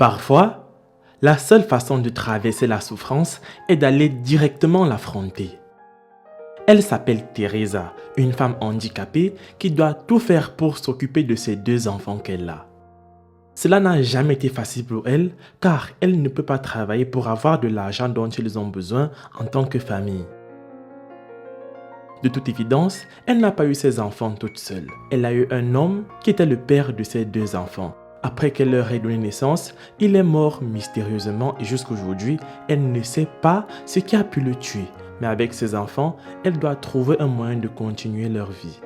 Parfois, la seule façon de traverser la souffrance est d'aller directement l'affronter. Elle s'appelle Teresa, une femme handicapée qui doit tout faire pour s'occuper de ses 2 enfants qu'elle a. Cela n'a jamais été facile pour elle car elle ne peut pas travailler pour avoir de l'argent dont ils ont besoin en tant que famille. De toute évidence, elle n'a pas eu ses enfants toute seule. Elle a eu un homme qui était le père de ses 2 enfants. Après qu'elle leur ait donné naissance, il est mort mystérieusement et jusqu'aujourd'hui, elle ne sait pas ce qui a pu le tuer. Mais avec ses enfants, elle doit trouver un moyen de continuer leur vie.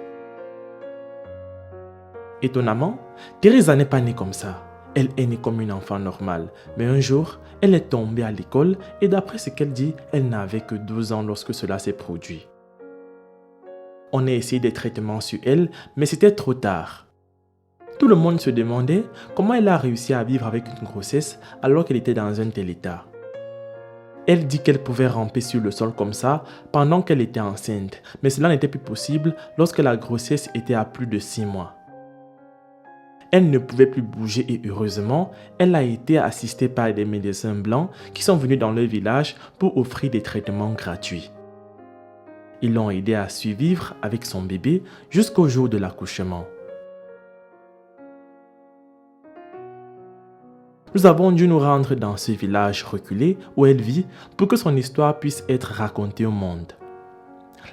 Étonnamment, Teresa n'est pas née comme ça. Elle est née comme une enfant normale. Mais un jour, elle est tombée à l'école et d'après ce qu'elle dit, elle n'avait que 12 ans lorsque cela s'est produit. On a essayé des traitements sur elle, mais c'était trop tard. Tout le monde se demandait comment elle a réussi à vivre avec une grossesse alors qu'elle était dans un tel état. Elle dit qu'elle pouvait ramper sur le sol comme ça pendant qu'elle était enceinte, mais cela n'était plus possible lorsque la grossesse était à plus de 6 mois. Elle ne pouvait plus bouger et heureusement, elle a été assistée par des médecins blancs qui sont venus dans leur village pour offrir des traitements gratuits. Ils l'ont aidée à survivre avec son bébé jusqu'au jour de l'accouchement. Nous avons dû nous rendre dans ce village reculé où elle vit pour que son histoire puisse être racontée au monde.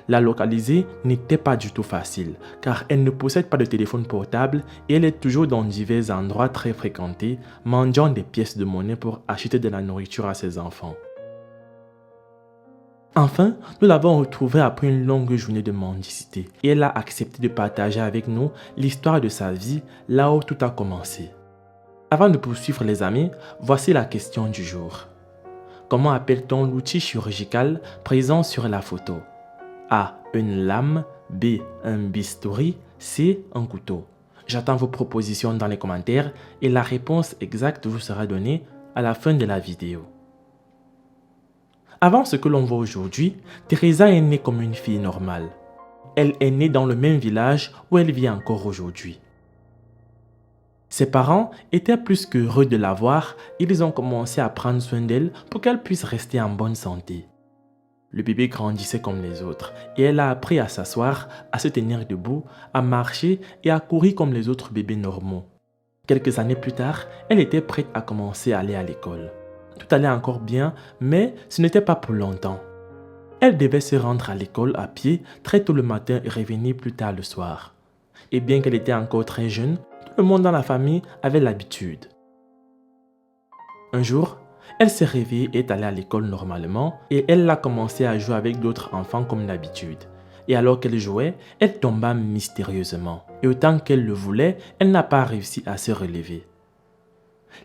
La localiser n'était pas du tout facile car elle ne possède pas de téléphone portable et elle est toujours dans divers endroits très fréquentés, mendiant des pièces de monnaie pour acheter de la nourriture à ses enfants. Enfin, nous l'avons retrouvée après une longue journée de mendicité et elle a accepté de partager avec nous l'histoire de sa vie là où tout a commencé. Avant de poursuivre les amis, voici la question du jour. Comment appelle-t-on l'outil chirurgical présent sur la photo? A. Une lame. B. Un bistouri. C. Un couteau. J'attends vos propositions dans les commentaires et la réponse exacte vous sera donnée à la fin de la vidéo. Avant ce que l'on voit aujourd'hui, Teresa est née comme une fille normale. Elle est née dans le même village où elle vit encore aujourd'hui. Ses parents étaient plus qu'heureux de la voir et ils ont commencé à prendre soin d'elle pour qu'elle puisse rester en bonne santé. Le bébé grandissait comme les autres et elle a appris à s'asseoir, à se tenir debout, à marcher et à courir comme les autres bébés normaux. Quelques années plus tard, elle était prête à commencer à aller à l'école. Tout allait encore bien, mais ce n'était pas pour longtemps. Elle devait se rendre à l'école à pied très tôt le matin et revenir plus tard le soir. Et bien qu'elle était encore très jeune, tout le monde dans la famille avait l'habitude. Un jour, elle s'est réveillée et est allée à l'école normalement et elle a commencé à jouer avec d'autres enfants comme d'habitude. Et alors qu'elle jouait, elle tomba mystérieusement. Et autant qu'elle le voulait, elle n'a pas réussi à se relever.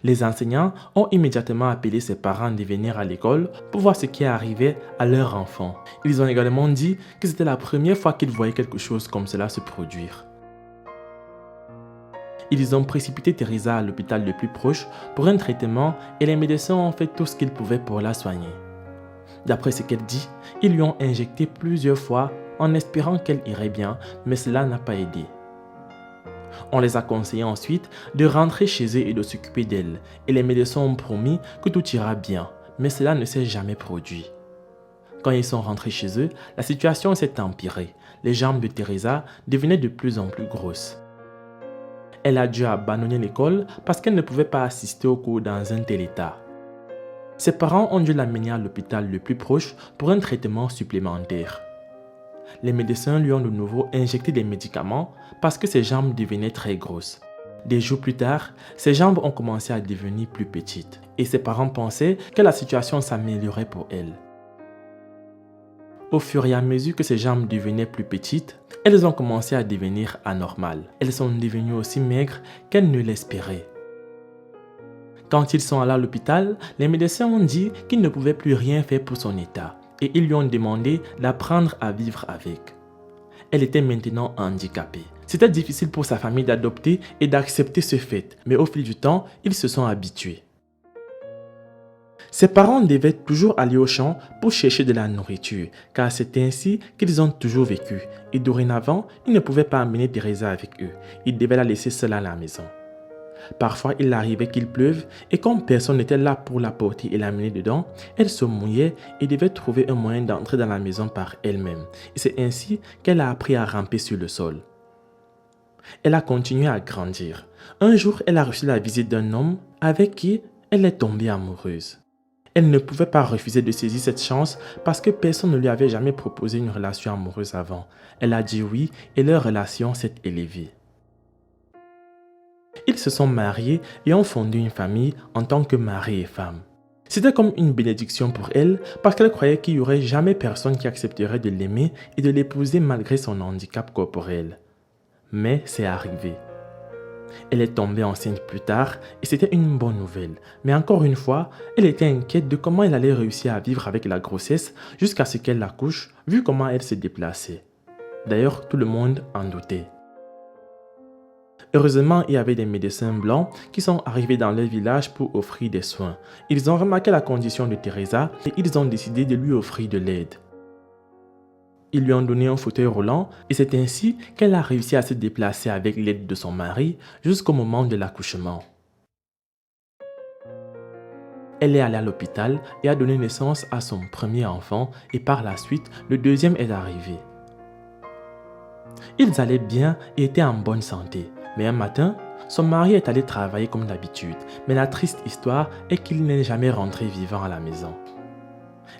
Les enseignants ont immédiatement appelé ses parents de venir à l'école pour voir ce qui arrivait à leur enfant. Ils ont également dit que c'était la première fois qu'ils voyaient quelque chose comme cela se produire. Ils ont précipité Teresa à l'hôpital le plus proche pour un traitement et les médecins ont fait tout ce qu'ils pouvaient pour la soigner. D'après ce qu'elle dit, ils lui ont injecté plusieurs fois en espérant qu'elle irait bien, mais cela n'a pas aidé. On les a conseillés ensuite de rentrer chez eux et de s'occuper d'elle et les médecins ont promis que tout ira bien, mais cela ne s'est jamais produit. Quand ils sont rentrés chez eux, la situation s'est empirée. Les jambes de Teresa devenaient de plus en plus grosses. Elle a dû abandonner l'école parce qu'elle ne pouvait pas assister aux cours dans un tel état. Ses parents ont dû l'amener à l'hôpital le plus proche pour un traitement supplémentaire. Les médecins lui ont de nouveau injecté des médicaments parce que ses jambes devenaient très grosses. Des jours plus tard, ses jambes ont commencé à devenir plus petites et ses parents pensaient que la situation s'améliorait pour elle. Au fur et à mesure que ses jambes devenaient plus petites, elles ont commencé à devenir anormales. Elles sont devenues aussi maigres qu'elles ne l'espéraient. Quand ils sont allés à l'hôpital, les médecins ont dit qu'ils ne pouvaient plus rien faire pour son état et ils lui ont demandé d'apprendre à vivre avec. Elle était maintenant handicapée. C'était difficile pour sa famille d'adopter et d'accepter ce fait, mais au fil du temps, ils se sont habitués. Ses parents devaient toujours aller au champ pour chercher de la nourriture, car c'est ainsi qu'ils ont toujours vécu. Et dorénavant, ils ne pouvaient pas amener Teresa avec eux. Ils devaient la laisser seule à la maison. Parfois, il arrivait qu'il pleuve et comme personne n'était là pour la porter et l'amener dedans, elle se mouillait et devait trouver un moyen d'entrer dans la maison par elle-même. Et c'est ainsi qu'elle a appris à ramper sur le sol. Elle a continué à grandir. Un jour, elle a reçu la visite d'un homme avec qui elle est tombée amoureuse. Elle ne pouvait pas refuser de saisir cette chance parce que personne ne lui avait jamais proposé une relation amoureuse avant. Elle a dit oui et leur relation s'est élevée. Ils se sont mariés et ont fondé une famille en tant que mari et femme. C'était comme une bénédiction pour elle parce qu'elle croyait qu'il n'y aurait jamais personne qui accepterait de l'aimer et de l'épouser malgré son handicap corporel. Mais c'est arrivé. Elle est tombée enceinte plus tard et c'était une bonne nouvelle. Mais encore une fois, elle était inquiète de comment elle allait réussir à vivre avec la grossesse jusqu'à ce qu'elle accouche, vu comment elle se déplaçait. D'ailleurs, tout le monde en doutait. Heureusement, il y avait des médecins blancs qui sont arrivés dans leur village pour offrir des soins. Ils ont remarqué la condition de Teresa et ils ont décidé de lui offrir de l'aide. Ils lui ont donné un fauteuil roulant et c'est ainsi qu'elle a réussi à se déplacer avec l'aide de son mari jusqu'au moment de l'accouchement. Elle est allée à l'hôpital et a donné naissance à son premier enfant et par la suite, le deuxième est arrivé. Ils allaient bien et étaient en bonne santé. Mais un matin, son mari est allé travailler comme d'habitude. Mais la triste histoire est qu'il n'est jamais rentré vivant à la maison.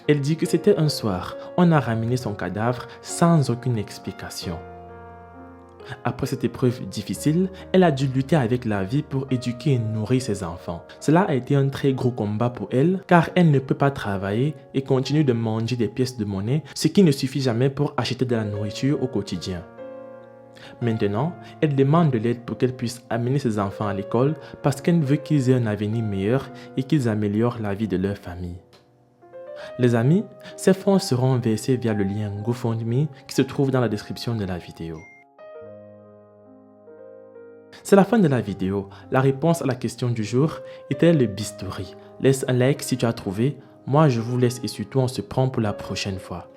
Elle dit que c'était un soir, on a ramené son cadavre sans aucune explication. Après cette épreuve difficile, elle a dû lutter avec la vie pour éduquer et nourrir ses enfants. Cela a été un très gros combat pour elle car elle ne peut pas travailler et continue de manger des pièces de monnaie, ce qui ne suffit jamais pour acheter de la nourriture au quotidien. Maintenant, elle demande de l'aide pour qu'elle puisse amener ses enfants à l'école parce qu'elle veut qu'ils aient un avenir meilleur et qu'ils améliorent la vie de leur famille. Les amis, ces fonds seront versés via le lien GoFundMe qui se trouve dans la description de la vidéo. C'est la fin de la vidéo. La réponse à la question du jour était le bistouri. Laisse un like si tu as trouvé. Moi, je vous laisse et surtout on se prend pour la prochaine fois.